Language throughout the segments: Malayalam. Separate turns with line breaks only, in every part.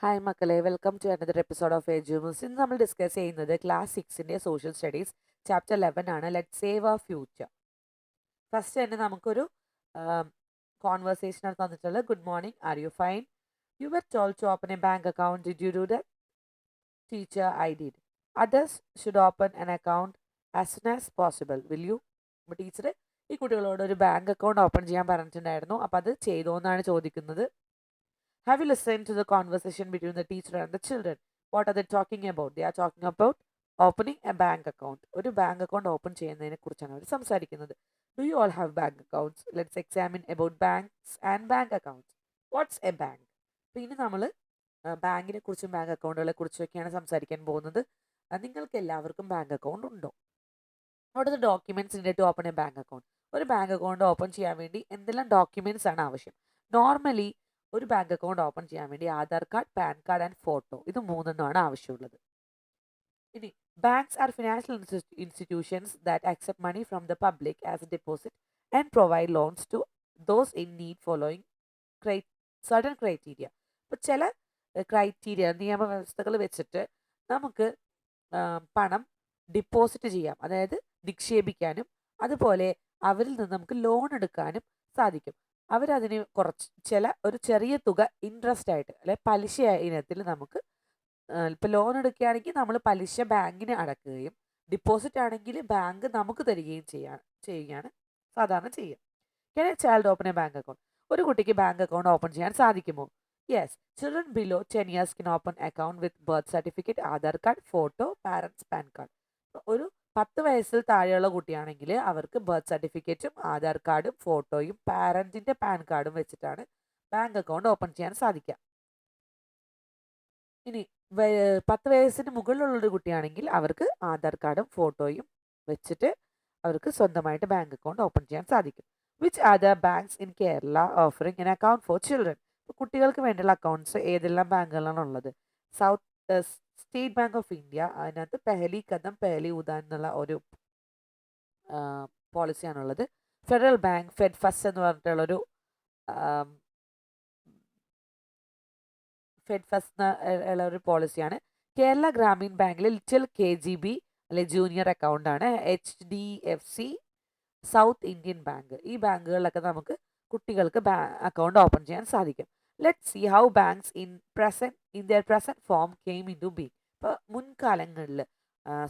ഹായ് മക്കളെ, welcome to another episode of Edumus. ഇന്ന് നമ്മൾ ഡിസ്കസ് ചെയ്യുന്നത് ക്ലാസ് 6ന്റെ സോഷ്യൽ സ്റ്റഡീസ് ചാപ്റ്റർ 11 ആണ്. Let save our future. First തന്നെ നമുക്കൊരു കോൺവെർസേഷൻ ആണ് തന്നിട്ടുള്ളത്. Good morning, are you fine? You were told to open a bank account. Did you do that? Teacher, I did. Others should open an account as soon as possible. Will you? അപ്പോൾ ടീച്ചർ ഈ കുട്ടികളോട് ഒരു ബാങ്ക് അക്കൗണ്ട് ഓപ്പൺ ചെയ്യാൻ പറഞ്ഞിട്ടുണ്ടായിരുന്നു. അപ്പോൾ അത് ചെയ്തോ എന്നാണ് ചോദിക്കുന്നത്. Have you listened to the conversation between the teacher and the children? What are they talking about? They are talking about opening a bank account. ഒരു ബാങ്ക് അക്കൗണ്ട് ഓപ്പൺ ചെയ്യുന്നതിനെ കുറിച്ചാണ് അവർ സംസാരിക്കുന്നത്. Do you all have bank accounts? Let's examine about banks and bank accounts. What's a bank? അപ്പോൾ ഇനി നമ്മൾ ബാങ്കിനെ കുറിച്ചും ബാങ്ക് അക്കൗണ്ടുകളെ കുറിച്ചൊക്കെയാണ് സംസാരിക്കാൻ പോകുന്നത്. നിങ്ങൾക്ക് എല്ലാവർക്കും ബാങ്ക് അക്കൗണ്ട് ഉണ്ടോ? What are the documents needed to open a bank account? ഒരു ബാങ്ക് അക്കൗണ്ട് ഓപ്പൺ ചെയ്യാൻ വേണ്ടി എന്തെല്ലാം ഡോക്യുമെന്റ്സ് ആണ് ആവശ്യം? നോർമലി ഒരു ബാങ്ക് അക്കൗണ്ട് ഓപ്പൺ ചെയ്യാൻ വേണ്ടി Aadhaar card, PAN card and photo, ഇത് മൂന്നെണ്ണമാണ് ആവശ്യമുള്ളത്. ഇനി banks are financial institutions that accept money from the public as a deposit and provide loans to those in need following certain criteria. അപ്പോൾ ചില ക്രൈറ്റീരിയ നിയമവ്യവസ്ഥകൾ വെച്ചിട്ട് നമുക്ക് പണം ഡിപ്പോസിറ്റ് ചെയ്യാം, അതായത് നിക്ഷേപിക്കാനും അതുപോലെ അവരിൽ നിന്ന് നമുക്ക് ലോൺ എടുക്കാനും സാധിക്കും. അവരതിന് ഒരു ചെറിയ തുക ഇൻട്രസ്റ്റ് ആയിട്ട് അല്ലെ പലിശ ഇനത്തിൽ നമുക്ക് ഇപ്പം ലോൺ എടുക്കുകയാണെങ്കിൽ നമ്മൾ പലിശ ബാങ്കിന് അടക്കുകയും ഡിപ്പോസിറ്റ് ആണെങ്കിൽ ബാങ്ക് നമുക്ക് തരികയും ചെയ്യുകയാണ് സാധാരണ ചെയ്യുക. Can a child open a bank account? ഒരു കുട്ടിക്ക് ബാങ്ക് അക്കൗണ്ട് ഓപ്പൺ ചെയ്യാൻ സാധിക്കുമോ? Yes, children below 10 years can open account with birth certificate, Aadhaar card, photo, parents pan card. ഒരു 10 വയസ്സിൽ താഴെയുള്ള കുട്ടിയാണെങ്കിൽ അവർക്ക് ബർത്ത് സർട്ടിഫിക്കറ്റും ആധാർ കാർഡും ഫോട്ടോയും പാരന്റിന്റെ പാൻ കാർഡും വെച്ചിട്ടാണ് ബാങ്ക് അക്കൗണ്ട് ഓപ്പൺ ചെയ്യാൻ സാധിക്കുക. ഇനി 10 വയസ്സിന് മുകളിലുള്ള ഒരു കുട്ടിയാണെങ്കിൽ അവർക്ക് ആധാർ കാർഡും ഫോട്ടോയും വെച്ചിട്ട് അവർക്ക് സ്വന്തമായിട്ട് ബാങ്ക് അക്കൗണ്ട് ഓപ്പൺ ചെയ്യാൻ സാധിക്കും. Which other banks in Kerala offering N account for children? കുട്ടികൾക്ക് വേണ്ടിയുള്ള അക്കൗണ്ട്സ് ഏതെല്ലാം ബാങ്കുകളാണ് ഉള്ളത്? South state bank of India, അതിനകത്ത് പെഹലി കദം പെഹലി ഉദാൻ എന്നുള്ള ഒരു പോളിസിയാണുള്ളത്. ഫെഡറൽ ബാങ്ക് ഫെഡ് ഫസ്റ്റ് എന്ന് പറഞ്ഞിട്ടുള്ളൊരു ഫെഡ് ഫസ്റ്റ് ഉള്ള ഒരു പോളിസിയാണ്. കേരള ഗ്രാമീൺ ബാങ്കിൽ ലിറ്റിൽ KGB അല്ലെ ജൂനിയർ അക്കൗണ്ട് ആണ്. HDFC, സൗത്ത് ഇന്ത്യൻ ബാങ്ക്, ഈ ബാങ്കുകളിലൊക്കെ നമുക്ക് കുട്ടികൾക്ക് അക്കൗണ്ട് ഓപ്പൺ ചെയ്യാൻ സാധിക്കും. Let see how banks in their present form came into being. ഇപ്പോൾ മുൻകാലങ്ങളിൽ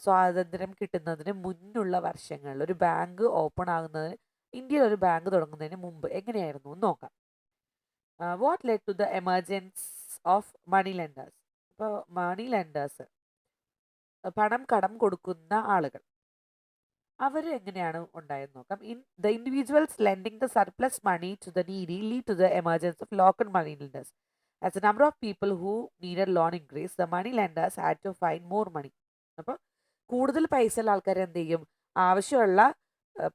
സ്വാതന്ത്ര്യം കിട്ടുന്നതിന് മുന്നുള്ള വർഷങ്ങളിൽ ഒരു ബാങ്ക് ഓപ്പൺ ആകുന്നതിന്, ഇന്ത്യയിൽ ഒരു ബാങ്ക് തുടങ്ങുന്നതിന് മുമ്പ് എങ്ങനെയായിരുന്നു എന്ന് നോക്കാം. What led to the emergence of money lenders? ഇപ്പോൾ മണി ലെൻഡേഴ്സ്, പണം കടം കൊടുക്കുന്ന ആളുകൾ, അവർ എങ്ങനെയാണ് ഉണ്ടായെന്ന് നോക്കാം. The individuals lending the surplus money to the needy lead to the emergence of local money lenders. As the number of people who needed loan increase, the money lenders had to find more money. അപ്പോൾ കൂടുതൽ പൈസ ഉള്ള ആൾക്കാർ എന്ത് ചെയ്യും?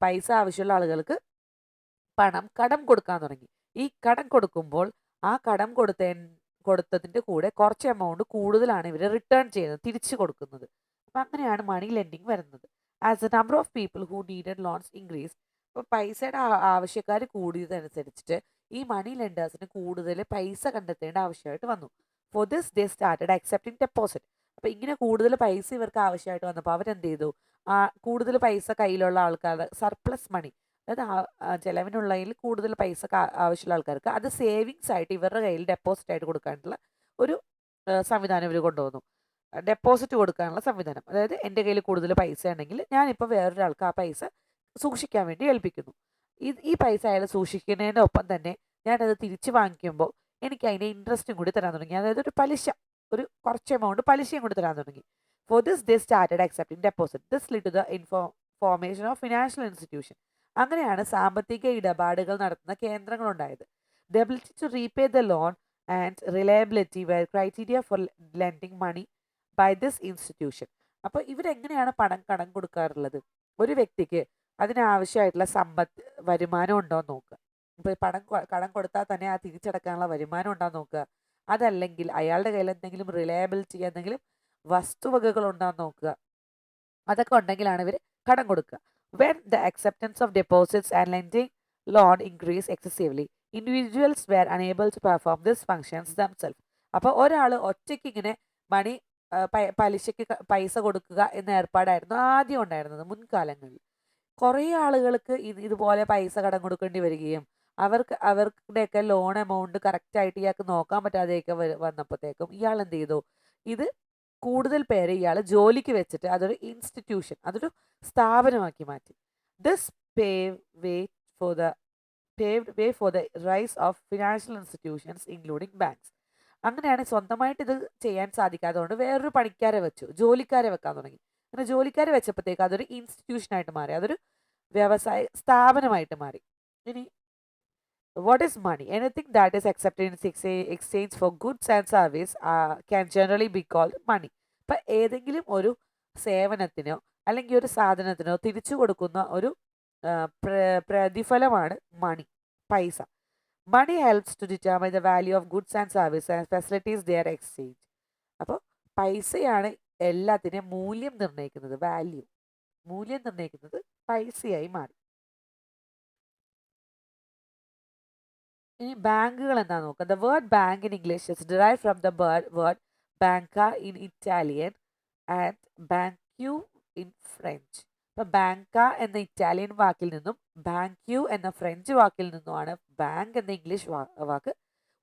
പൈസ ആവശ്യമുള്ള ആളുകൾക്ക് പണം കടം കൊടുക്കാൻ തുടങ്ങി. ഈ കടം കൊടുക്കുമ്പോൾ ആ കടം കൊടുത്തതിൻ്റെ കൂടെ കുറച്ച് എമൗണ്ട് കൂടുതലാണ് ഇവർ റിട്ടേൺ ചെയ്യുന്നത്, തിരിച്ചു കൊടുക്കുന്നത്. അപ്പം അങ്ങനെയാണ് മണി ലെൻഡിങ് വരുന്നത്. As the number of people who needed loans increase, അപ്പോൾ പൈസയുടെ ആവശ്യക്കാർ കൂടിയതനുസരിച്ചിട്ട് ഈ മണി ലെൻഡേഴ്സിന് കൂടുതൽ പൈസ കണ്ടെത്തേണ്ട ആവശ്യമായിട്ട് വന്നു. Four this they started accepting deposit. അപ്പോൾ ഇങ്ങനെ കൂടുതൽ പൈസ ഇവർക്ക് ആവശ്യമായിട്ട് വന്നപ്പോൾ അവരെന്ത് ചെയ്തു? കൂടുതൽ പൈസ കയ്യിലുള്ള ആൾക്കാരുടെ സർപ്ലസ് മണി, അതായത് ചിലവിനുള്ളതിൽ കൂടുതൽ പൈസ ആവശ്യമുള്ള ആൾക്കാർക്ക് അത് സേവിങ്സ് ആയിട്ട് ഇവരുടെ കയ്യിൽ ഡെപ്പോസിറ്റ് ആയിട്ട് കൊടുക്കാനുള്ള ഒരു സംവിധാനം ഇവർ കൊണ്ടുവന്നു. ഡെപ്പോസിറ്റ് കൊടുക്കാനുള്ള സംവിധാനം, അതായത് എൻ്റെ കയ്യിൽ കൂടുതൽ പൈസ ഉണ്ടെങ്കിൽ ഞാനിപ്പോൾ വേറൊരാൾക്ക് ആ പൈസ സൂക്ഷിക്കാൻ വേണ്ടി ഏൽപ്പിക്കുന്നു. ഈ പൈസ അയാൾ സൂക്ഷിക്കുന്നതിൻ്റെ ഒപ്പം തന്നെ ഞാനത് തിരിച്ച് വാങ്ങിക്കുമ്പോൾ എനിക്ക് അതിൻ്റെ ഇൻട്രസ്റ്റും കൂടി തരാൻ തുടങ്ങി, അതായത് ഒരു കുറച്ച് എമൗണ്ട് പലിശയും കൂടി തരാൻ തുടങ്ങി. For this they started accepting deposit. This lead to the formation of financial institution. അങ്ങനെയാണ് സാമ്പത്തിക ഇടപാടുകൾ നടത്തുന്ന കേന്ദ്രങ്ങൾ ഉണ്ടായത്. The ability to repay the loan and reliability were criteria for lending money by this institution. അപ്പോൾ ഇവരെങ്ങനെയാണ് കടം കൊടുക്കാറുള്ളത്? ഒരു വ്യക്തിക്ക് അതിനാവശ്യമായിട്ടുള്ള വരുമാനം ഉണ്ടോ എന്ന് നോക്കുക. ഇപ്പോൾ കടം കൊടുത്താൽ തന്നെ ആ തിരിച്ചടക്കാനുള്ള വരുമാനം ഉണ്ടോ എന്ന് നോക്കുക. അതല്ലെങ്കിൽ അയാളുടെ കയ്യിൽ എന്തെങ്കിലും റിലയബിലിറ്റി, എന്തെങ്കിലും വസ്തുവകകൾ ഉണ്ടോ എന്ന് നോക്കുക. അതൊക്കെ ഉണ്ടെങ്കിലാണ് ഇവർ കടം കൊടുക്കുക. When the acceptance of deposits and lending loan increase excessively, individuals were unable to perform this functions themselves. അപ്പോൾ ഒരാൾ ഒറ്റയ്ക്ക് ഇങ്ങനെ മണി പലിശയ്ക്ക് പൈസ കൊടുക്കുക എന്ന ഏർപ്പാടായിരുന്നു ആദ്യം ഉണ്ടായിരുന്നത് മുൻകാലങ്ങളിൽ. കുറേ ആളുകൾക്ക് ഇതുപോലെ പൈസ കടം കൊടുക്കേണ്ടി വരികയും അവരുടെയൊക്കെ ലോൺ എമൗണ്ട് കറക്റ്റായിട്ട് ഇയാൾക്ക് നോക്കാൻ പറ്റാതെയൊക്കെ വന്നപ്പോഴത്തേക്കും ഇയാൾ എന്ത് ചെയ്തു, ഇത് കൂടുതൽ പേരെ ഇയാൾ ജോലിക്ക് വെച്ചിട്ട് അതൊരു ഇൻസ്റ്റിറ്റ്യൂഷൻ, അതൊരു സ്ഥാപനമാക്കി മാറ്റി. This pave way for the paved way for the rise of financial institutions including banks. അങ്ങനെയാണ് സ്വന്തമായിട്ട് ഇത് ചെയ്യാൻ സാധിക്കാത്തതുകൊണ്ട് വേറൊരു പണിക്കാരെ വെച്ചു, ജോലിക്കാരെ വെക്കാൻ തുടങ്ങി. അങ്ങനെ ജോലിക്കാരെ വെച്ചപ്പോഴത്തേക്ക് അതൊരു ഇൻസ്റ്റിറ്റ്യൂഷനായിട്ട് മാറി, അതൊരു വ്യവസായ സ്ഥാപനമായിട്ട് മാറി. ഇനി what is money? Anything that is accepted in exchange for goods and service can generally be called money. ഇപ്പം ഏതെങ്കിലും ഒരു സേവനത്തിനോ അല്ലെങ്കിൽ ഒരു സാധനത്തിനോ തിരിച്ചു കൊടുക്കുന്ന ഒരു പ്രതിഫലമാണ് മണി, പൈസ. Money helps to determine the value of goods and service and facilities their exchange. അപ്പോൾ പൈസയാണ് എല്ലാത്തിനെയും മൂല്യം നിർണ്ണയിക്കുന്നത്, വാല്യൂ മൂല്യം നിർണ്ണയിക്കുന്നത് പൈസയായി മാറി. ഇനി ബാങ്കുകൾ എന്താ നോക്കുക. The word bank in English is derive from the word banca in Italian and banque in French. ഇപ്പം ബാങ്ക എന്ന ഇറ്റാലിയൻ വാക്കിൽ നിന്നും ബാങ്ക്യൂ എന്ന ഫ്രഞ്ച് വാക്കിൽ നിന്നുമാണ് ബാങ്ക് എന്ന ഇംഗ്ലീഷ് വാക്ക്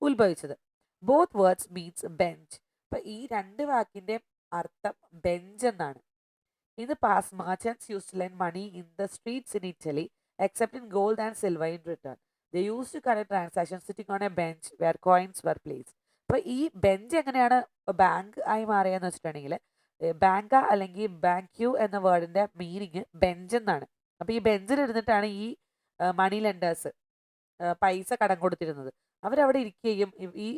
ഉത്ഭവിച്ചത്. Both words means bench. അപ്പം ഈ രണ്ട് വാക്കിൻ്റെ അർത്ഥം ബെഞ്ച് എന്നാണ്. In the past, merchants used to lend money in the streets in Italy, accepting gold and silver in return. They used to conduct transactions sitting on a bench where coins were placed. അപ്പോൾ ഈ ബെഞ്ച് എങ്ങനെയാണ് ബാങ്ക് ആയി മാറിയെന്ന് വെച്ചിട്ടുണ്ടെങ്കിൽ, ബാങ്ക അല്ലെങ്കിൽ ബാങ്ക്യൂ എന്ന വേർഡിൻ്റെ മീനിങ് ബെഞ്ച് എന്നാണ്. അപ്പോൾ ഈ ബെഞ്ചിലിരുന്നിട്ടാണ് ഈ മണി ലെൻഡേഴ്സ് പൈസ കടം കൊടുത്തിരുന്നത്. അവരവിടെ ഇരിക്കുകയും ഈ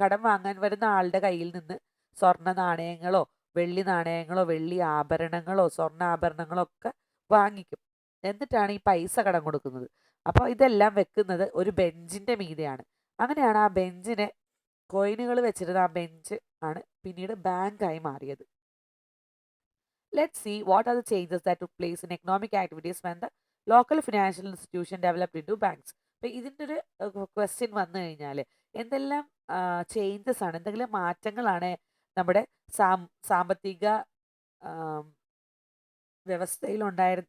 കടം വാങ്ങാൻ വരുന്ന ആളുടെ കയ്യിൽ നിന്ന് സ്വർണ്ണ നാണയങ്ങളോ വെള്ളി നാണയങ്ങളോ വെള്ളി ആഭരണങ്ങളോ സ്വർണ്ണ ആഭരണങ്ങളോ ഒക്കെ വാങ്ങിക്കും. എന്നിട്ടാണ് ഈ പൈസ കടം കൊടുക്കുന്നത്. അപ്പോൾ ഇതെല്ലാം വെക്കുന്നത് ഒരു ബെഞ്ചിൻ്റെ മീതെയാണ്. അങ്ങനെയാണ് ആ ബെഞ്ചിനെ കോയിനുകൾ വെച്ചിരുന്ന ആ ബെഞ്ച് ആണ് പിന്നീട് ബാങ്കായി മാറിയത്. Let's see what are the changes that took place in economic activities when the local financial institution developed into banks. അപ്പോൾ ഇതിൻ്റെ ഒരു ക്വസ്റ്റ്യൻ വന്നു കഴിഞ്ഞാൽ എന്തെല്ലാം ചേഞ്ചസ് ആണ്, എന്തെങ്കിലും മാറ്റങ്ങളാണ് നമ്മുടെ സാമ്പത്തിക വ്യവസ്ഥയിൽ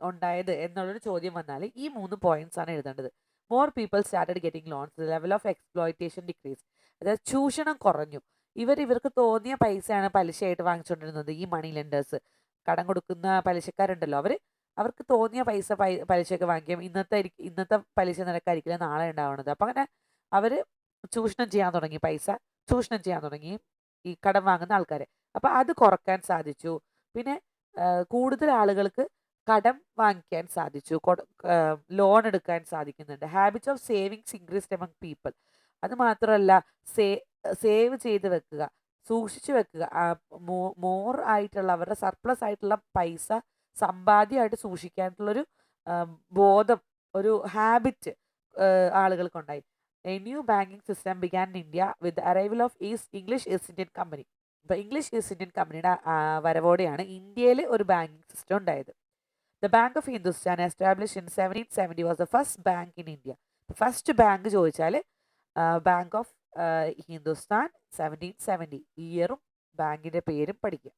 ഉണ്ടായത് എന്നുള്ളൊരു ചോദ്യം വന്നാൽ ഈ 3 പോയിന്റ്സ് ആണ് എഴുതേണ്ടത്. More people started getting loans, the level of exploitation decrease. അതായത് ചൂഷണം കുറഞ്ഞു. ഇവർക്ക് തോന്നിയ പൈസയാണ് പലിശയായിട്ട് വാങ്ങിച്ചുകൊണ്ടിരുന്നത്. ഈ മണി ലെൻഡേഴ്സ്, കടം കൊടുക്കുന്ന പലിശക്കാരുണ്ടല്ലോ, അവർക്ക് തോന്നിയ പൈസ പലിശയൊക്കെ വാങ്ങിക്കും. ഇന്നത്തെ പലിശ നിരക്കായിരിക്കില്ല നാളെ ഉണ്ടാവുന്നത്. അപ്പം അങ്ങനെ അവർ ചൂഷണം ചെയ്യാൻ തുടങ്ങി, പൈസ ചൂഷണം ചെയ്യാൻ തുടങ്ങി ഈ കടം വാങ്ങുന്ന ആൾക്കാരെ. അപ്പോൾ അത് കുറക്കാൻ സാധിച്ചു. പിന്നെ കൂടുതൽ ആളുകൾക്ക് കടം വാങ്ങിക്കാൻ സാധിച്ചു, ലോൺ എടുക്കാൻ സാധിക്കുന്നുണ്ട്. Habits of savings increased among people. അത് മാത്രമല്ല, സേവ് ചെയ്ത് വെക്കുക, സൂക്ഷിച്ചു വെക്കുക, മോർ ആയിട്ടുള്ള അവരുടെ സർപ്ലസ് ആയിട്ടുള്ള പൈസ സമ്പാദ്യമായിട്ട് സൂക്ഷിക്കാനുള്ളൊരു ബോധം, ഒരു habit ആളുകൾക്കുണ്ടായി. A new banking system began in India with the arrival of English East Indian Company. ഇപ്പോൾ ഇംഗ്ലീഷ് ഈസ്റ്റ് ഇന്ത്യൻ കമ്പനിയുടെ വരവോടെയാണ് ഇന്ത്യയിൽ ഒരു ബാങ്കിങ് സിസ്റ്റം ഉണ്ടായത്. The bank of Hindustan establish in 1770 was the first bank in India. First bank ചോദിച്ചാൽ ബാങ്ക് ഓഫ് ഹിന്ദുസ്ഥാൻ 1770, ഇയറും ബാങ്കിൻ്റെ പേരും പഠിക്കുക.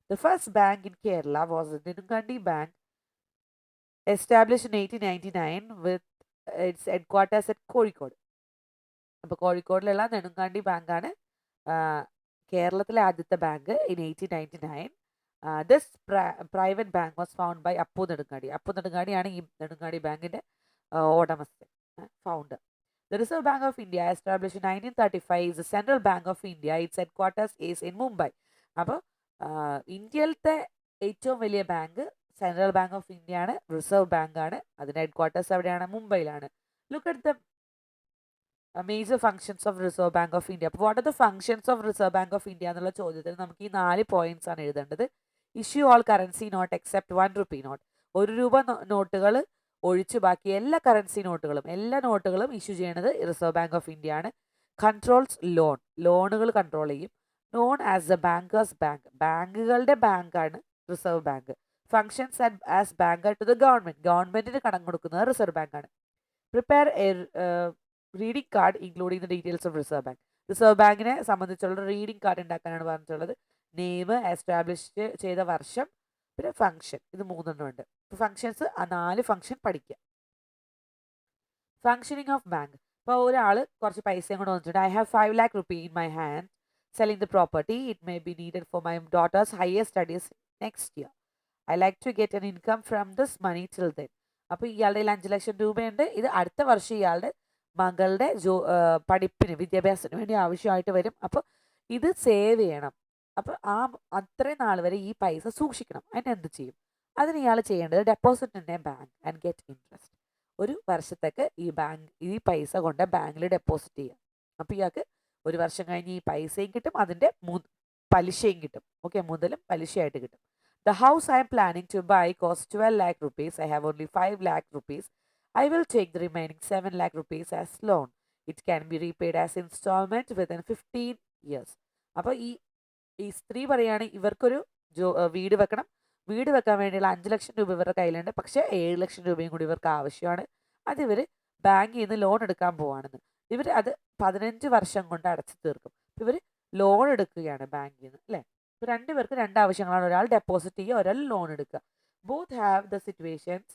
The first bank in Kerala was Nedungadi bank establish in 1899 with its headquarters at Kozhikode. അപ്പോൾ കോഴിക്കോടിലുള്ള നെടുങ്കാണ്ടി ബാങ്കാണ് കേരളത്തിലെ ആദ്യത്തെ bank in 1899. This private bank was found by Appu നെടുങ്കാടി. Appu നെടുങ്കാടിയാണ് ഈ നെടുങ്കാടി ബാങ്കിൻ്റെ ഉടമസ്ഥൻ, founder. The Reserve Bank of India, established in 1935, is the central bank of India. Its headquarters is in Mumbai. അപ്പോൾ ഇന്ത്യയിലത്തെ ഏറ്റവും വലിയ bank central bank of India ആണ്, റിസർവ് ബാങ്ക് ആണ്. അതിൻ്റെ ഹെഡ്ക്വാർട്ടേഴ്സ് എവിടെയാണ്? മുംബൈയിലാണ്. Look at the major functions of reserve bank of India. അപ്പോൾ what are the functions of reserve bank of India എന്നുള്ള ചോദ്യത്തിന് നമുക്ക് ഈ 4 പോയിന്റ്സ് ആണ് എഴുതേണ്ടത്. Issue all currency note except 1 rupee note. 1 രൂപ നോട്ടുകൾ ഒഴിച്ച് ബാക്കി എല്ലാ കറൻസി നോട്ടുകളും, എല്ലാ നോട്ടുകളും ഇഷ്യൂ ചെയ്യുന്നത് റിസർവ് ബാങ്ക് ഓഫ് ഇന്ത്യ ആണ്. കൺട്രോൾസ് ലോൺ, ലോണുകൾ കൺട്രോൾ ചെയ്യും. Known as the bankers bank, ബാങ്കുകളുടെ ബാങ്കാണ് reserve bank. Functions as banker to the government, ഗവൺമെന്റിന് കടം കൊടുക്കുന്നത് റിസർവ് ബാങ്കാണ്. Prepare a reading card including the details of reserve bank. Reserve ബാങ്കിനെ സംബന്ധിച്ചുള്ള റീഡിംഗ് കാർഡ് ഉണ്ടാക്കാനാണ് പറഞ്ഞിട്ടുള്ളത്. നെയിം, എസ്റ്റാബ്ലിഷ് ചെയ്ത വർഷം, പിന്നെ ഫംഗ്ഷൻ. ഇത് 3 ഉണ്ട്. ഫംഗ്ഷൻസ് ആ 4 ഫംഗ്ഷൻ പഠിക്കുക. Functioning of bank. ഇപ്പോൾ ഒരാൾ കുറച്ച് പൈസയും കൊണ്ട് വന്നിട്ടുണ്ട്. I have 5 lakh rupee in my hand. Selling the property. It may be needed for my daughter's higher studies next year. I like to get an income from this money till then. അപ്പോൾ ഇയാളുടെ കയ്യിൽ 5 ലക്ഷം രൂപയുണ്ട്. ഇത് അടുത്ത വർഷം ഇയാളുടെ മകളുടെ പഠിപ്പിന്, വിദ്യാഭ്യാസത്തിന് വേണ്ടി ആവശ്യമായിട്ട് വരും. അപ്പോൾ ഇത് സേവ് ചെയ്യണം. അപ്പോൾ അത്രയും നാൾ വരെ ഈ പൈസ സൂക്ഷിക്കണം. അതിന് എന്ത് ചെയ്യും? അതിന് ഇയാൾ ചെയ്യേണ്ടത് deposit in A bank and get interest. ഒരു വർഷത്തേക്ക് ഈ പൈസ കൊണ്ട് ബാങ്കിൽ ഡെപ്പോസിറ്റ് ചെയ്യുക. അപ്പോൾ ഇയാൾക്ക് ഒരു വർഷം കഴിഞ്ഞ് ഈ പൈസയും കിട്ടും, അതിൻ്റെ പലിശയും കിട്ടും. ഓക്കെ, മുതലും പലിശയായിട്ട് കിട്ടും. The house I am planning to buy costs 12 lakh rupees. I have only 5 lakh rupees. I will take the remaining 7 lakh rupees as loan. It can be repaid as installment within 15 years. അപ്പോൾ ഈ സ്ത്രീ പറയുകയാണ് ഇവർക്കൊരു വീട് വെക്കണം. വീട് വെക്കാൻ വേണ്ടിയുള്ള 5 ലക്ഷം രൂപ ഇവരുടെ കയ്യിലുണ്ട്. പക്ഷേ 7 ലക്ഷം രൂപയും കൂടി ഇവർക്ക് ആവശ്യമാണ്. അത് ഇവർ ബാങ്കിൽ നിന്ന് ലോൺ എടുക്കാൻ പോവാണെന്ന്. ഇവർ അത് 15 വർഷം കൊണ്ട് അടച്ചു തീർക്കും. ഇവർ ലോൺ എടുക്കുകയാണ് ബാങ്കിൽ നിന്ന്, അല്ലേ? ഇപ്പോൾ 2 പേർക്ക് 2 ആവശ്യങ്ങളാണ്. ഒരാൾ ഡെപ്പോസിറ്റ് ചെയ്യുക, ഒരാൾ ലോൺ എടുക്കുക. Both have the situations.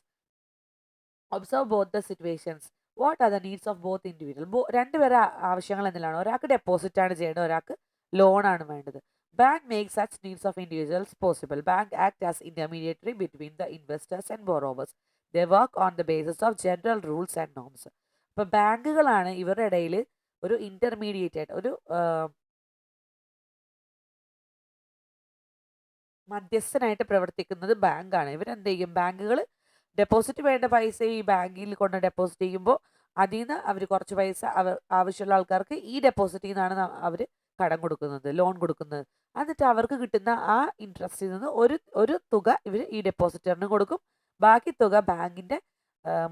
Observe both the situations. What are the needs of both individual. 2 പേരുടെ ആവശ്യങ്ങൾ എന്തെല്ലാം? ഒരാൾക്ക് ഡെപ്പോസിറ്റ് ആണ് ചെയ്യേണ്ടത്, ഒരാൾക്ക് ലോൺ ആണ് വേണ്ടത്. Bank makes such needs of individuals possible. Bank act as intermediary between the investors and borrowers. They work on the basis of general rules and norms. അപ്പോൾ ബാങ്കുകളാണ് ഇവരുടെ ഇടയിൽ ഒരു ഇന്റർമീഡിയറ്റ് ആയിട്ട്, ഒരു മധ്യസ്ഥനായിട്ട് പ്രവർത്തിക്കുന്നത് ബാങ്കാണ്. ഇവരെന്ത് ചെയ്യും? ബാങ്കുകൾ ഡെപ്പോസിറ്റ് വേണ്ട പൈസ ഈ ബാങ്കിൽ കൊണ്ട് ഡെപ്പോസിറ്റ് ചെയ്യുമ്പോൾ അതിൽ നിന്ന് അവർ കുറച്ച് പൈസ ആവശ്യമുള്ള ആൾക്കാർക്ക് ഈ ഡെപ്പോസിറ്റിൽ നിന്നാണ് അവർ കടം കൊടുക്കുന്നത്, ലോൺ കൊടുക്കുന്നത്. എന്നിട്ട് അവർക്ക് കിട്ടുന്ന ആ ഇൻട്രസ്റ്റിൽ നിന്ന് ഒരു തുക ഇവർ ഈ ഡെപ്പോസിറ്ററിന് കൊടുക്കും. ബാക്കി തുക ബാങ്കിൻ്റെ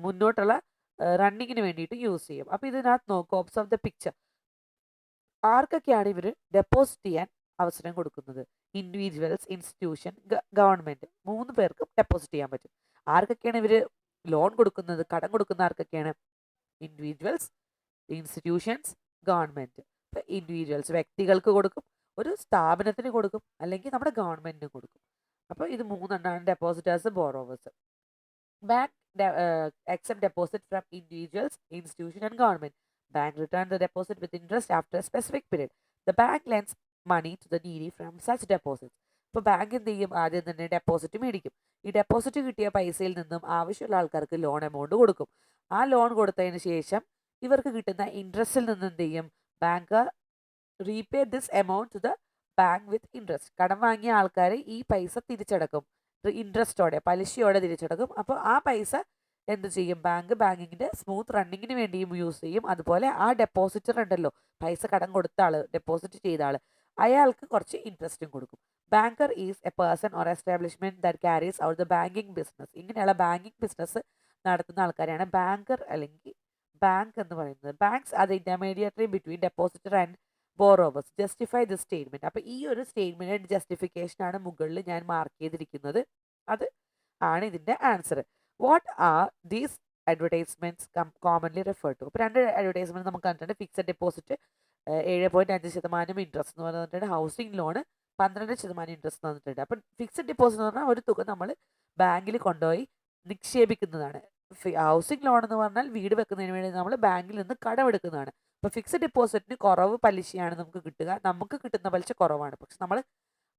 മുന്നോട്ടുള്ള റണ്ണിങ്ങിന് വേണ്ടിയിട്ട് യൂസ് ചെയ്യും. അപ്പോൾ ഇതിനകത്ത് നോക്കുക, ഒബ്സർവ് ദ പിക്ചർ. ആർക്കൊക്കെയാണ് ഇവർ ഡെപ്പോസിറ്റ് ചെയ്യാൻ അവസരം കൊടുക്കുന്നത്? Individuals, institution, government. 3 പേർക്കും ഡെപ്പോസിറ്റ് ചെയ്യാൻ പറ്റും. ആർക്കൊക്കെയാണ് ഇവർ ലോൺ കൊടുക്കുന്നത്, കടം കൊടുക്കുന്ന ആർക്കൊക്കെയാണ്? Individuals, institutions, government. ഇപ്പോൾ ഇൻഡിവിജ്വൽസ് വ്യക്തികൾക്ക് കൊടുക്കും, ഒരു സ്ഥാപനത്തിന് കൊടുക്കും, അല്ലെങ്കിൽ നമ്മുടെ ഗവൺമെൻറ്റിന് കൊടുക്കും. അപ്പോൾ ഇത് 3 എണ്ണമാണ് depositors, borrowers. Bank accept deposit from individuals, institution and government. Bank return the deposit with interest after a specific period. The bank lends money to the needy from such deposits. ഇപ്പോൾ ബാങ്ക് എന്ത് ചെയ്യും? ആദ്യം തന്നെ ഡെപ്പോസിറ്റ് മേടിക്കും. ഈ ഡെപ്പോസിറ്റ് കിട്ടിയ പൈസയിൽ നിന്നും ആവശ്യമുള്ള ആൾക്കാർക്ക് ലോൺ എമൗണ്ട് കൊടുക്കും. ആ ലോൺ കൊടുത്തതിന് ശേഷം ഇവർക്ക് കിട്ടുന്ന ഇൻട്രസ്റ്റിൽ നിന്ന് എന്ത് ചെയ്യും? Bank repay this amount to the bank with interest. കടം വാങ്ങിയ ആൾക്കാർ ഈ പൈസ തിരിച്ചടക്കും, ഇൻട്രസ്റ്റോടെ, പലിശയോടെ തിരിച്ചടക്കും. അപ്പോൾ ആ പൈസ എന്ത് ചെയ്യും? ബാങ്കിങ്ങിൻ്റെ സ്മൂത്ത് റണ്ണിങ്ങിന് വേണ്ടിയും യൂസ് ചെയ്യും. അതുപോലെ ആ ഡെപ്പോസിറ്റർ ഉണ്ടല്ലോ, പൈസ കടം കൊടുത്ത ആൾ, ഡെപ്പോസിറ്റ് ചെയ്ത ആൾ, അയാൾക്ക് കുറച്ച് ഇൻട്രസ്റ്റും കൊടുക്കും. Banker is a person or establishment that carries out the banking business. ഇങ്ങനെയുള്ള ബാങ്കിങ് ബിസിനസ് നടത്തുന്ന ആൾക്കാരെയാണ് ബാങ്കർ അല്ലെങ്കിൽ ബാങ്ക് എന്ന് പറയുന്നത്. Banks are the intermediary between depositor and borrowers. Justify this statement. അപ്പോൾ ഈ ഒരു സ്റ്റേറ്റ്മെന്റ് ജസ്റ്റിഫിക്കേഷൻ ആണ് മുകളിൽ ഞാൻ മാർക്ക് ചെയ്തിരിക്കുന്നത്. അത് ആണ് ഇതിൻ്റെ answer. What are these advertisements commonly refer to? അപ്പോൾ 2 അഡ്വർടൈസ്മെന്റ് നമുക്ക് കണ്ടിട്ടുണ്ട്. ഫിക്സഡ് ഡെപ്പോസിറ്റ് 7.5% ഇൻട്രസ്റ്റ് എന്ന് പറഞ്ഞിട്ടുണ്ട്. ഹൗസിംഗ് ലോണ് 12% ഇൻട്രസ്റ്റ് തന്നിട്ടുണ്ട്. അപ്പം ഫിക്സഡ് ഡെപ്പോസിറ്റ് എന്ന് പറഞ്ഞാൽ ഒരു തുക നമ്മൾ ബാങ്കിൽ കൊണ്ടുപോയി നിക്ഷേപിക്കുന്നതാണ്. ഹൗസിംഗ് ലോൺ എന്ന് പറഞ്ഞാൽ വീട് വെക്കുന്നതിന് വേണ്ടി നമ്മൾ ബാങ്കിൽ നിന്ന് കടമെടുക്കുന്നതാണ്. അപ്പോൾ ഫിക്സഡ് ഡെപ്പോസിറ്റിന് കുറവ് പലിശയാണ് നമുക്ക് കിട്ടുക. നമുക്ക് കിട്ടുന്ന പലിശ കുറവാണ്. പക്ഷെ നമ്മൾ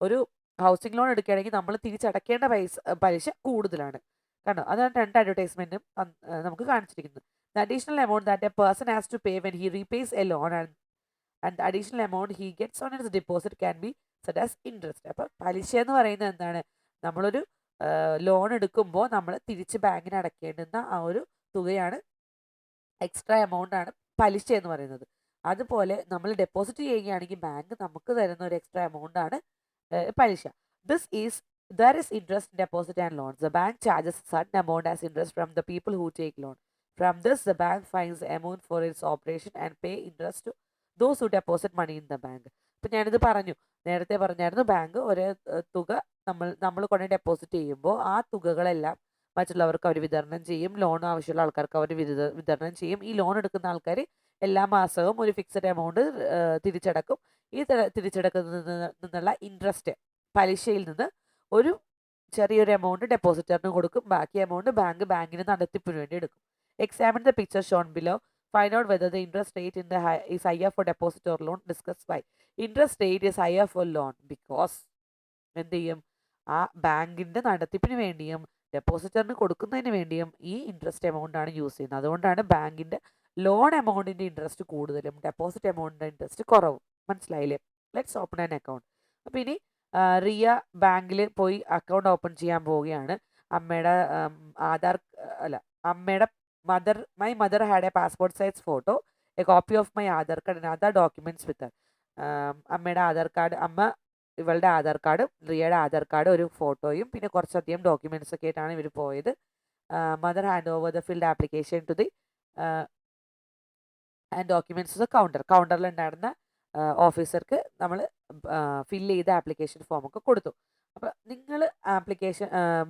ഒരു ഹൗസിംഗ് ലോൺ എടുക്കുകയാണെങ്കിൽ നമ്മൾ തിരിച്ചടക്കേണ്ട പലിശ കൂടുതലാണ്. കണ്ടോ? അതാണ് 2 അഡ്വർടൈസ്മെന്റും നമുക്ക് കാണിച്ചിരിക്കുന്നത്. The additional amount that a person has to pay when he repays a loan and the additional amount he gets on his deposit can be set as interest. അപ്പോൾ പലിശ എന്ന് പറയുന്നത് എന്താണ്? നമ്മളൊരു ലോൺ എടുക്കുമ്പോൾ നമ്മൾ തിരിച്ച് ബാങ്കിന് അടയ്ക്കേണ്ടുന്ന ആ ഒരു തുകയാണ്, എക്സ്ട്രാ എമൗണ്ട് ആണ് പലിശ എന്ന് പറയുന്നത്. അതുപോലെ നമ്മൾ ഡെപ്പോസിറ്റ് ചെയ്യുകയാണെങ്കിൽ ബാങ്ക് നമുക്ക് തരുന്ന ഒരു എക്സ്ട്രാ എമൗണ്ട് ആണ് പലിശ. There is interest in deposit and loans. The bank charges a certain amount as interest from the people who take loan. From this, the bank finds the amount for its operation and pay interest to those who deposit money in the bank. ഇപ്പം ഞാനിത് നേരത്തെ പറഞ്ഞായിരുന്നു, ബാങ്ക് ഒരു തുക നമ്മൾ കൊണ്ട് ഡെപ്പോസിറ്റ് ചെയ്യുമ്പോൾ ആ തുകകളെല്ലാം മറ്റുള്ളവർക്ക് അവർ വിതരണം ചെയ്യും. ലോൺ ആവശ്യമുള്ള ആൾക്കാർക്ക് അവർ വിതരണം ചെയ്യും. ഈ ലോൺ എടുക്കുന്ന ആൾക്കാർ എല്ലാ മാസവും ഒരു ഫിക്സഡ് എമൗണ്ട് തിരിച്ചടക്കും. ഈ തിരിച്ചടക്കുന്നതിൽ നിന്നുള്ള ഇൻട്രസ്റ്റ് പലിശയിൽ നിന്ന് ഒരു ചെറിയൊരു എമൗണ്ട് ഡെപ്പോസിറ്ററിന് കൊടുക്കും. ബാക്കി എമൗണ്ട് ബാങ്കിന് നടത്തിപ്പിന് വേണ്ടി എടുക്കും. Examine the picture Sean below. Find out whether the interest rate is higher for deposit or loan. Discuss why. Interest rate is higher for loan because എന്ത് ചെയ്യും, ആ ബാങ്കിന്റെ നടത്തിപ്പിന് വേണ്ടിയും ഡെപ്പോസിറ്ററിന് കൊടുക്കുന്നതിന് വേണ്ടിയും ഈ ഇൻട്രസ്റ്റ് എമൗണ്ട് ആണ് യൂസ് ചെയ്യുന്നത്. അതുകൊണ്ടാണ് ബാങ്കിന്റെ ലോൺ എമൗണ്ടിന്റെ ഇൻട്രസ്റ്റ് കൂടുതലും ഡെപ്പോസിറ്റ് എമൗണ്ടിന്റെ ഇൻട്രസ്റ്റ് കുറവും. മനസ്സിലായില്ലേ? Let's open an account. അപ്പോൾ ഇനി റിയ ബാങ്കിൽ പോയി അക്കൗണ്ട് ഓപ്പൺ ചെയ്യാൻ പോവുകയാണ്. അമ്മയുടെ ആധാർ അല്ല അമ്മയുടെ my mother had a passport size photo, a copy of my Aadhaar card and other documents with. അമ്മയുടെ ആധാർ കാർഡ്, ഇവളുടെ ആധാർ കാർഡും റിയയുടെ ആധാർ കാർഡും ഒരു ഫോട്ടോയും പിന്നെ കുറച്ചധികം ഡോക്യുമെന്റ്സ് ഒക്കെ ആയിട്ടാണ് ഇവർ പോയത്. Mother hand over the filled application to the and documents കൗണ്ടറിൽ ഉണ്ടായിരുന്ന ഓഫീസർക്ക് നമ്മൾ ഫില്ല് ചെയ്ത ആപ്ലിക്കേഷൻ ഫോമൊക്കെ കൊടുത്തു. അപ്പോൾ നിങ്ങൾ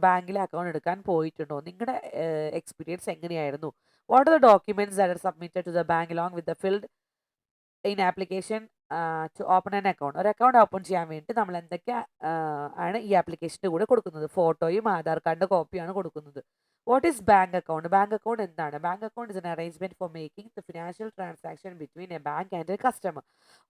ബാങ്കിൽ അക്കൗണ്ട് എടുക്കാൻ പോയിട്ടുണ്ടോ? നിങ്ങളുടെ എക്സ്പീരിയൻസ് എങ്ങനെയായിരുന്നു? What are the documents that are submitted to the bank along with the filled in application to open an account? ഒരു അക്കൗണ്ട് ഓപ്പൺ ചെയ്യാൻ വേണ്ടി നമ്മൾ എന്തൊക്കെ ആണ് ഈ ആപ്ലിക്കേഷൻ്റെ കൂടെ കൊടുക്കുന്നത്? ഫോട്ടോയും ആധാർ കാർഡിൻ്റെ കോപ്പിയാണ് കൊടുക്കുന്നത്. What is bank account? Bank account എന്താണ്? Bank account is an arrangement for making the financial transaction between a bank and a customer.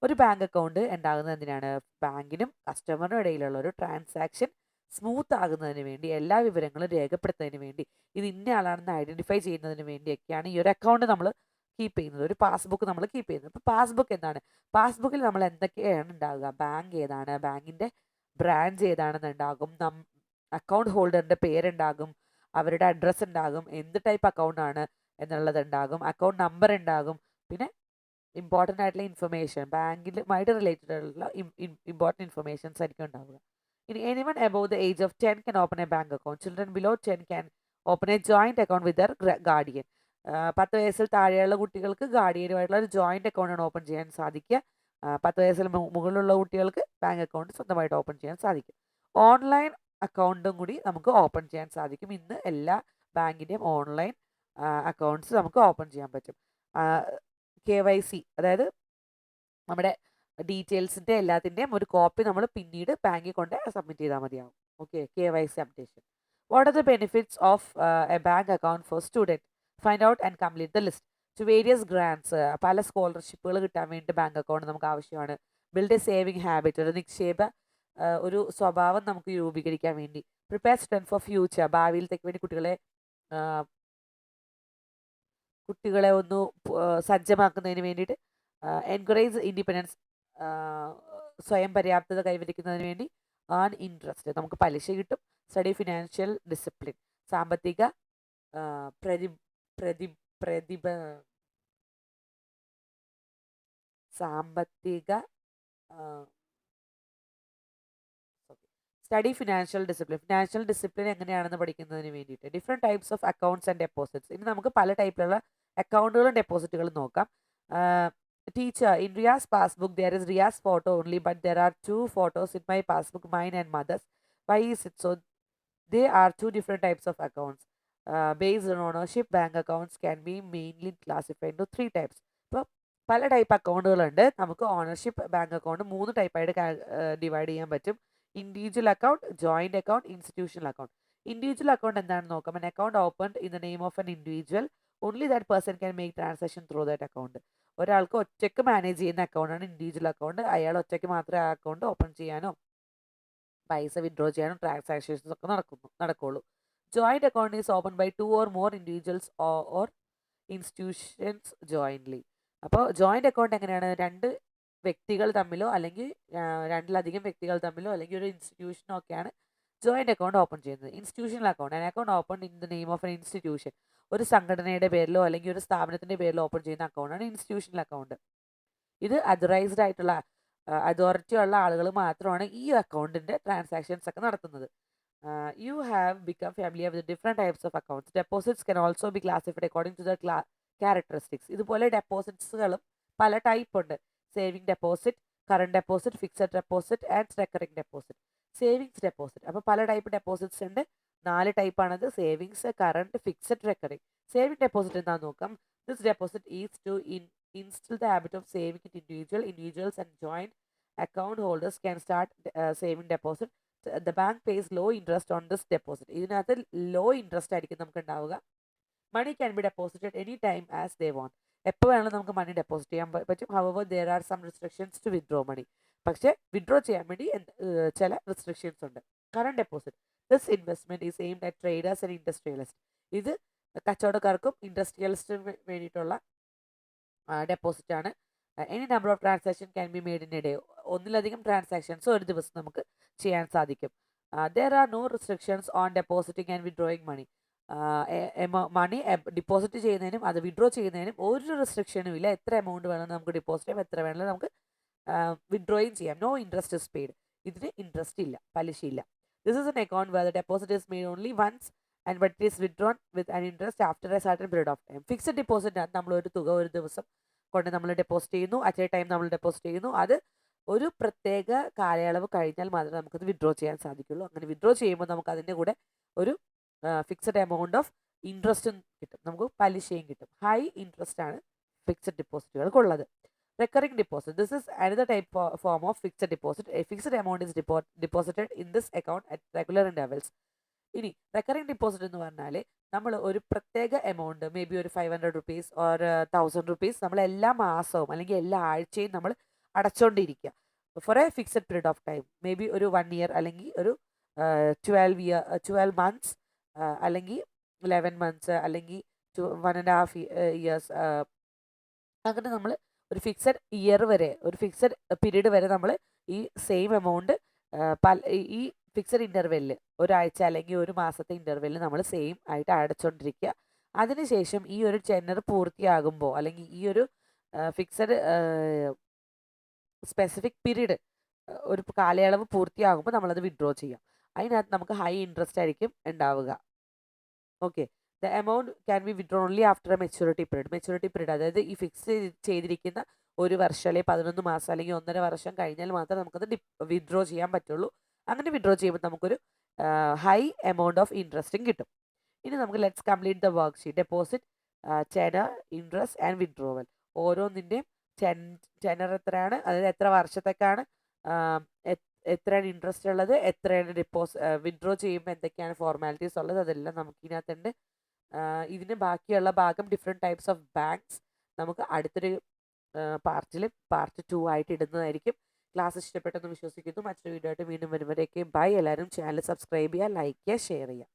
ഒരു ബാങ്ക് അക്കൗണ്ട് ഉണ്ടാകുന്നത് എന്തിനാണ്? ബാങ്കിനും കസ്റ്റമറിനും ഇടയിലുള്ള ഒരു ട്രാൻസാക്ഷൻ സ്മൂത്ത് ആകുന്നതിന് വേണ്ടി, എല്ലാ വിവരങ്ങളും രേഖപ്പെടുത്തുന്നതിന് വേണ്ടി, ഇത് ഇന്ന ആളാണെന്ന് ഐഡന്റിഫൈ ചെയ്യുന്നതിന് വേണ്ടിയൊക്കെയാണ് ഈ ഒരു അക്കൗണ്ട് നമ്മൾ കീപ്പ് ചെയ്യുന്നത്. ഒരു പാസ്ബുക്ക് നമ്മൾ കീപ്പ് ചെയ്യുന്നത്. അപ്പോൾ പാസ്ബുക്ക് എന്താണ്? പാസ്ബുക്കിൽ നമ്മൾ എന്തൊക്കെയാണ് ഉണ്ടാകുക? ബാങ്ക് ഏതാണ്, ബാങ്കിന്റെ ബ്രാഞ്ച് ഏതാണെന്ന് ഉണ്ടാകും, അക്കൗണ്ട് ഹോൾഡറിന്റെ പേരുണ്ടാകും, അവരുടെ അഡ്രസ്സ് ഉണ്ടാകും, എന്ത് ടൈപ്പ് അക്കൗണ്ട് ആണ് എന്നുള്ളത് ഉണ്ടാകും, അക്കൗണ്ട് നമ്പർ ഉണ്ടാകും, പിന്നെ ഇമ്പോർട്ടൻ്റ് ആയിട്ടുള്ള ഇൻഫർമേഷൻ, ബാങ്കിലുമായിട്ട് റിലേറ്റഡ് ആയിട്ടുള്ള ഇമ്പോർട്ടൻറ്റ് ഇൻഫർമേഷൻസ് ആയിരിക്കും ഉണ്ടാവുക. ഇനി anyone above the age of 10 can open a bank account. Children below 10 can open a joint account with their guardian. 10 വയസ്സിൽ താഴെയുള്ള കുട്ടികൾക്ക് ഗാർഡിയനുമായിട്ടുള്ള ഒരു ജോയിന്റ് അക്കൗണ്ടാണ് ഓപ്പൺ ചെയ്യാൻ സാധിക്കുക. 10 വയസ്സിൽ മുകളിലുള്ള കുട്ടികൾക്ക് ബാങ്ക് അക്കൗണ്ട് സ്വന്തമായിട്ട് ഓപ്പൺ ചെയ്യാൻ സാധിക്കും. ഓൺലൈൻ അക്കൗണ്ടും കൂടി നമുക്ക് ഓപ്പൺ ചെയ്യാൻ സാധിക്കും. ഇന്ന് എല്ലാ ബാങ്കിൻ്റെയും ഓൺലൈൻ അക്കൗണ്ട്സ് നമുക്ക് ഓപ്പൺ ചെയ്യാൻ പറ്റും. KYC, അതായത് നമ്മുടെ ഡീറ്റെയിൽസിൻ്റെ എല്ലാത്തിൻ്റെയും ഒരു കോപ്പി നമ്മൾ പിന്നീട് ബാങ്കിൽ കൊണ്ട് സബ്മിറ്റ് ചെയ്താൽ മതിയാവും. Okay, KYC updation. What are the benefits of a bank account for student? Find out and complete the list. To various grants, പല സ്കോളർഷിപ്പുകൾ കിട്ടാൻ വേണ്ടി ബാങ്ക് അക്കൗണ്ട് നമുക്ക് ആവശ്യമാണ്. ബിൽഡ് എ സേവിങ് ഹാബിറ്റ്, ഒരു നിക്ഷേപ ഒരു സ്വഭാവം നമുക്ക് രൂപീകരിക്കാൻ വേണ്ടി. പ്രിപ്പയർ സ്റ്റുഡൻറ്റ് ഫോർ ഫ്യൂച്ചർ, ഭാവിയിലത്തേക്ക് വേണ്ടി കുട്ടികളെ ഒന്ന് സജ്ജമാക്കുന്നതിന് വേണ്ടിയിട്ട്. എൻകറേജ് ഇൻഡിപെൻഡൻസ്, സ്വയം പര്യാപ്തത കൈവരിക്കുന്നതിന് വേണ്ടി. ആൺ ഇൻട്രസ്റ്റ്, നമുക്ക് പലിശ കിട്ടും. സ്റ്റഡി ഫിനാൻഷ്യൽ ഡിസിപ്ലിൻ, സാമ്പത്തിക പ്രതി പ്രതി പ്രതിഭ സാമ്പത്തിക study financial discipline, financial discipline എങ്ങനെയാണെന്ന് പഠിക്കുന്നതിന് വേണ്ടിയിട്ട്. Different types of accounts and deposits, ഇനി നമുക്ക് പല ടൈപ്പിലുള്ള അക്കൗണ്ടുകളും ഡെപ്പോസിറ്റുകളും നോക്കാം. Teacher, in Riyas passbook there is Riyas photo only but there are 2 photos in my passbook, mine and mother's. Why is it so? They are 2 different types of accounts. Based on ownership, bank accounts can be mainly classified into 3 types. ഇപ്പോൾ പല ടൈപ്പ് അക്കൗണ്ടുകളുണ്ട്. നമുക്ക് ഓണർഷിപ്പ് ബാങ്ക് അക്കൗണ്ട് 3 ടൈപ്പായിട്ട് ഡിവൈഡ് ചെയ്യാൻ പറ്റും. Individual account, joint account, institutional account. Individual account എന്താണെന്ന് നോക്കാം. an account opened in the name of an individual, only that person can make transaction through that account. ഒരാൾക്ക് ഒറ്റയ്ക്ക് മാനേജ് ചെയ്യുന്ന അക്കൗണ്ടാണ് ഇൻഡിവിജ്വൽ അക്കൗണ്ട്. അയാൾ ഒറ്റയ്ക്ക് മാത്രമേ ആ അക്കൗണ്ട് ഓപ്പൺ ചെയ്യാനോ പൈസ വിഡ്രോ ചെയ്യാനും ട്രാൻസാക്ഷൻസ് ഒക്കെ നടക്കുള്ളൂ. Joint account is open by 2 or more individuals or institutions jointly. അപ്പോൾ ജോയിന്റ് അക്കൗണ്ട് എങ്ങനെയാണ്? 2 വ്യക്തികൾ തമ്മിലോ അല്ലെങ്കിൽ 2-ലധികം വ്യക്തികൾ തമ്മിലോ അല്ലെങ്കിൽ ഒരു ഇൻസ്റ്റിറ്റ്യൂഷനോ ഒക്കെയാണ് ജോയിന്റ് അക്കൗണ്ട് ഓപ്പൺ ചെയ്യുന്നത്. Institutional account, an account opened in the name of an institution, ഒരു സംഘടനയുടെ പേരിലോ അല്ലെങ്കിൽ ഒരു സ്ഥാപനത്തിന്റെ പേരിലോ ഓപ്പൺ ചെയ്യുന്ന അക്കൗണ്ടാണ് ഇൻസ്റ്റിറ്റ്യൂഷണൽ അക്കൗണ്ട്. ഇത് അതറൈസ്ഡ് ആയിട്ടുള്ള അതോറിറ്റി ഉള്ള ആളുകൾ മാത്രമാണ് ഈ അക്കൗണ്ടിന്റെ ട്രാൻസാക്ഷൻസ് ഒക്കെ നടത്തുന്നത്. You have become familiar with different types of accounts. Deposits can also be classified according to the characteristics. ഇതുപോലെ ഡെപ്പോസിറ്റ്സുകളും പല ടൈപ്പ് ഉണ്ട്. Saving deposit, current deposit, fixed deposit and recurring deposit. Savings deposit, അപ്പോൾ പല ടൈപ്പ് ഡെപ്പോസിറ്റ്സ് ഉണ്ട്. 4 ടൈപ്പാണത്: savings, current, fixed, recurring. Saving deposit എന്താണെന്ന് നോക്കാം. This deposit is to instill the habit of saving it individuals and joint account holders can start saving deposit. The bank pays low interest on this deposit. ഇതിനകത്ത് ലോ ഇൻട്രസ്റ്റ് ആയിരിക്കും നമുക്ക് ഉണ്ടാവുക. Money can be deposited any time as they want. എപ്പോൾ വേണമെങ്കിലും നമുക്ക് മണി ഡെപ്പോസിറ്റ് ചെയ്യാൻ പറ്റും. However there are some restrictions to withdraw money. പക്ഷേ വിത്ഡ്രോ ചെയ്യാൻ വേണ്ടി ചില റിസ്ട്രിക്ഷൻസ് ഉണ്ട്. Current deposit, this investment is aimed at traders and industrialist. ഇത് കച്ചവടക്കാർക്കും ഇൻഡസ്ട്രിയലിസ്റ്റിനും വേണ്ടിയിട്ടുള്ള ഡെപ്പോസിറ്റ് ആണ്. Any number of transaction can be made in a day. ഒന്നിലധികം ട്രാൻസാക്ഷൻസ് ഒരു ദിവസം നമുക്ക് ചെയ്യാൻ സാധിക്കും. There are no restrictions on depositing and withdrawing money. Money deposit ചെയ്യുന്നതിനും അത് വിത്ഡ്രോ ചെയ്യുന്നതിനും ഒരു റിസ്ട്രിക്ഷനും ഇല്ല. എത്ര എമൗണ്ട് വേണമെങ്കിലും നമുക്ക് ഡിപ്പോസിറ്റ് ചെയ്യാം, എത്ര വേണമെങ്കിലും നമുക്ക് വിത്ഡ്രോയും ചെയ്യാം. No interest is paid. ഇതിന് ഇൻട്രസ്റ്റ് ഇല്ല, പലിശയില്ല. This is an account where the deposit is made only once and but is withdrawn with an interest after a certain period of time. Fixed ഡിപ്പോസിറ്റിനകത്ത് നമ്മൾ ഒരു തുക ഒരു ദിവസം കൊണ്ട് നമ്മൾ ഡെപ്പോസിറ്റ് ചെയ്യുന്നു, അറ്റ് എ ടൈം നമ്മൾ ഡെപ്പോസിറ്റ് ചെയ്യുന്നു. അത് ഒരു പ്രത്യേക കാലയളവ് കഴിഞ്ഞാൽ മാത്രമേ നമുക്കത് വിത്ഡ്രോ ചെയ്യാൻ സാധിക്കുള്ളൂ. അങ്ങനെ വിത്ഡ്രോ ചെയ്യുമ്പോൾ നമുക്ക് അതിൻ്റെ കൂടെ ഒരു ഫിക്സഡ് എമൗണ്ട് ഓഫ് ഇൻട്രസ്റ്റും കിട്ടും, നമുക്ക് പലിശയും കിട്ടും. ഹൈ ഇൻട്രസ്റ്റ് ആണ് fixed ഡിപ്പോസിറ്റുകൾക്കുള്ളത്. Recurring deposit, this is another type form of fixed deposit. A fixed amount is deposited in this account at regular intervals. ഇനി റെക്കറിംഗ് ഡിപ്പോസിറ്റ് എന്ന് പറഞ്ഞാൽ നമ്മൾ ഒരു പ്രത്യേക എമൗണ്ട്, മേ ബി ഒരു 500 റുപ്പീസ് ഓർ 1000 റുപ്പീസ് നമ്മൾ എല്ലാ മാസവും അല്ലെങ്കിൽ എല്ലാ ആഴ്ചയും നമ്മൾ അടച്ചുകൊണ്ടിരിക്കുക for a fixed period of time. May be ഒരു 1 ഇയർ അല്ലെങ്കിൽ ഒരു 12 മന്ത്സ് അല്ലെങ്കിൽ 11 മന്ത്സ് അല്ലെങ്കിൽ 1.5 ഇയേഴ്സ്. അങ്ങനെ നമ്മൾ ഒരു ഫിക്സഡ് ഇയർ വരെ, ഒരു ഫിക്സഡ് പീരീഡ് വരെ നമ്മൾ ഈ സെയിം എമൗണ്ട് ഈ ഫിക്സഡ് ഇൻ്റർവെല്ലിൽ ഒരാഴ്ച അല്ലെങ്കിൽ ഒരു മാസത്തെ ഇൻ്റർവെല്ലിൽ നമ്മൾ സെയിം ആയിട്ട് അടച്ചുകൊണ്ടിരിക്കുക. അതിനുശേഷം ഈ ഒരു ടെന്നർ പൂർത്തിയാകുമ്പോൾ അല്ലെങ്കിൽ ഈ ഒരു ഫിക്സഡ് സ്പെസിഫിക് പീരീഡ് ഒരു കാലയളവ് പൂർത്തിയാകുമ്പോൾ നമ്മളത് വിത്ഡ്രോ ചെയ്യാം. അതിനകത്ത് നമുക്ക് ഹൈ ഇൻട്രസ്റ്റ് ആയിരിക്കും ഉണ്ടാവുക. Okay, the amount can be withdrawn only after a maturity period. Maturity period അതായത് ഈ ഫിക്സ് ചെയ്തിരിക്കുന്ന ഒരു വർഷം അല്ലെങ്കിൽ 11 മാസം അല്ലെങ്കിൽ 1.5 വർഷം കഴിഞ്ഞാൽ മാത്രമേ നമുക്കത് വിത്ഡ്രോ ചെയ്യാൻ പറ്റുള്ളൂ. അങ്ങനെ വിത്ഡ്രോ ചെയ്യുമ്പോൾ നമുക്കൊരു ഹൈ എമൗണ്ട് ഓഫ് ഇൻട്രസ്റ്റും കിട്ടും. ഇനി നമുക്ക് let's complete the worksheet. Deposit, tenure, interest and withdrawal. ഓരോന്നിൻ്റെയും ടെനർ എത്രയാണ്, അതായത് എത്ര വർഷത്തേക്കാണ്, എത്രയാണ് ഇൻട്രസ്റ്റ് ഉള്ളത്, എത്രയാണ് വിത്ഡ്രോ ചെയ്യുമ്പോൾ എന്തൊക്കെയാണ് ഫോർമാലിറ്റീസ് ഉള്ളത്, അതെല്ലാം നമുക്ക് ഇതിനകത്തുണ്ട്. ഇതിന് ബാക്കിയുള്ള ഭാഗം ഡിഫറെൻറ്റ് ടൈപ്സ് ഓഫ് ബാങ്ക്സ് നമുക്ക് അടുത്തൊരു പാർട്ട് 2 ആയിട്ട് ഇടുന്നതായിരിക്കും. ക്ലാസ് ഇഷ്ടപ്പെട്ടെന്ന് വിശ്വസിക്കുന്നു. മറ്റൊരു വീഡിയോ ആയിട്ട് വീണ്ടും വരുമ്പോഴേക്കും ബൈ. എല്ലാവരും ചാനൽ സബ്സ്ക്രൈബ് ചെയ്യുക, ലൈക്ക് ചെയ്യുക, ഷെയർ ചെയ്യുക.